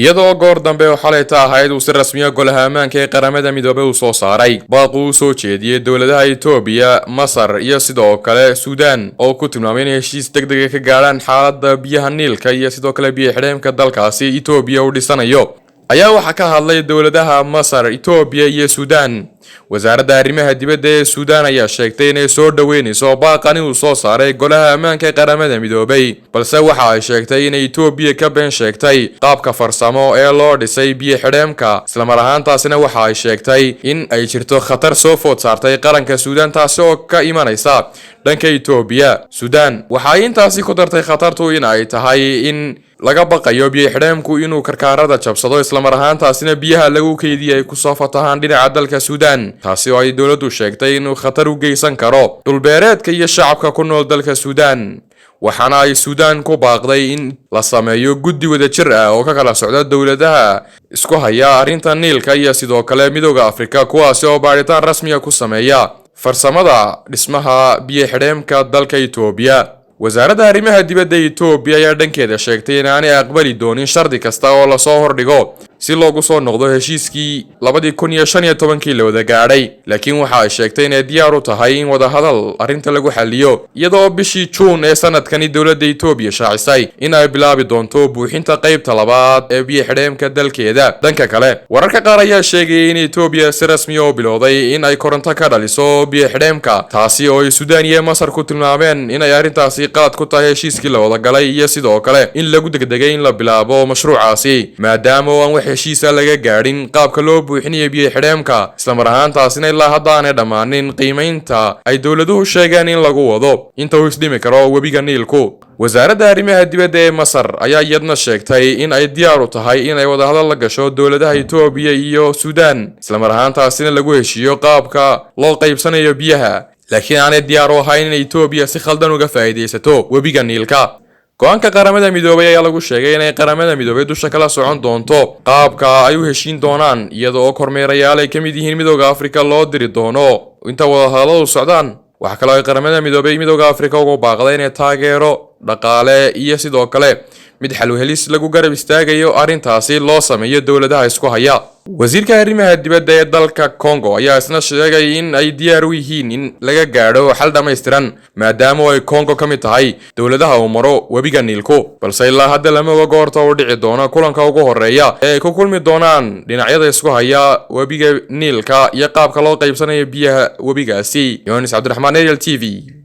iyadoo goor dambe oo xalay ahayd uu si rasmi ah golaha ammaanka ee qaramada midoobay u soo saaray baaq uu soo jeediyay dowladaha Itoobiya, Masar iyo sidoo kale Suudaan oo ku tilmaamay in heshiis degdeg ah ka gaaraan xaaladda biyaha Niilka iyo sidoo kale biyo xidheenka dalkaasi Itoobiya u dhisanayo ayaa waxa ka hadlay dowladaha Masar, Itoobiya iyo Suudaan. wasaaradda arrimaha dibadda ee Suudaan ayaa sheegtay inay soo dhaweynayso baaqani uu soo saaray golaha ammaanka ee qaramada midoobay, balse waxa ay sheegtay in Itoobiya ka been sheegtay qaabka farsamo ee loo dhisay biyo xidheenka, isla mar ahaantaasina waxa ay sheegtay in ay jirto khatar soo food saartay qaranka Suudaan taasi oo ka imanaysa dhanka Itoobiya. Suudaan waxa ay intaasi ku dartay khatartu in ay tahay in laga baqayo biyo xidheenku inuu karkaarada jabsado, isla mar ahaantaasina biyaha lagu keydiyay ku soo fatahaan dhinaca dalka Suudaan, taasi oo ay dowladdu sheegtay inuu khatar u geysan karo dhulbeereedka iyo shacabka ku nool dalka Suudaan. waxaana ay Suudaan ku baaqday in la sameeyo guddi wadajir ah oo ka kala socda dowladaha isku haya arrinta Niilka iyo sidoo kale Midowga Afrika, kuwaas oo baaritaan rasmi ah ku sameeya farsamada dhismaha biyo xidheenka dalka Itoobiya. wasaaradda arrimaha dibadda Itoobiya ayaa dhankeeda sheegtay in aanay aqbali doonin shardi kasta oo la soo hordhigo si loogu soo noqdo heshiiskii 2015 la wada gaadhay, laakiin waxa ay sheegtay inay diyaar u tahay in wada hadal arrinta lagu xalliyo, iyadoo bishii Juun ee sanadkani dowladda Itoobiya shaacisay in ay bilaabi doonto buuxinta qaybta labaad ee biyo xidheenka dalkeeda. dhanka kale, wararka qaar ayaa sheegay in Itoobiya si rasmi ah u bilowday in ay koronto ka dhaliso biyo xidheenka, taasi oo ay Suudaan iyo Masar ku tilmaameen in ay arrintaasi qalad ku tahay heshiiskii la wada galay iyo sidoo kale in lagu degdegay in la bilaabo mashruucaasi, maadaama aan heshiisa laga gaadhin qaabka loo buuxinayo biyo xidheenka, isla mar ahaantaasina ilaa hadda aanay dhammaanin qiimaynta ay dowladuhu sheegeen in lagu wado inta uu isdhimi karo webiga Niilku. wasaaradda arrimaha dibadda ee Masar ayaa iyadna sheegtay in ay diyaar u tahay in ay wada hadal la gasho dowladaha Itoobiya iyo Suudaan, isla mar ahaantaasina lagu heshiiyo qaabka loo qaybsanayo biyaha, laakiin aanay diyaar u ahayn in Itoobiya si khaldan uga faa'iideysato webiga Niilka. go'aanka qaramada midoobay ayaa lagu sheegay in ay qaramada midoobay dusha kala socon doonto qaabka ay u heshiin doonaan, iyadoo kormeerayaal ay ka mid yihiin Midowga Afrika loo diri doono inta wada hadalladu socdaan. waxa kale oo ay qaramada midoobay Midowga Afrika ugu baaqday inay taageero dhaqaale iyo sidoo kale mid xal u helis lagu garab istaagayo arrintaasi loo sameeyo dowladaha isku haya. wasiirka arrimaha dibadda ee dalka Congo ayaa isna sheegay in ay diyaar u yihiin in laga gaadho xal dhammaystiran, maadaama ay Congo ka mid tahay dowladaha uu maro webiga Niilku, balse ilaa hadda lama oga goorta uu dhici doono kulanka ugu horeeya ee ay ku kulmi doonaan dhinacyada isku haya webiga Niilka iyo qaabka loo qaybsanayo biyaha webigaasi. Yohanis Cabdiraxmaan, Ariel TV.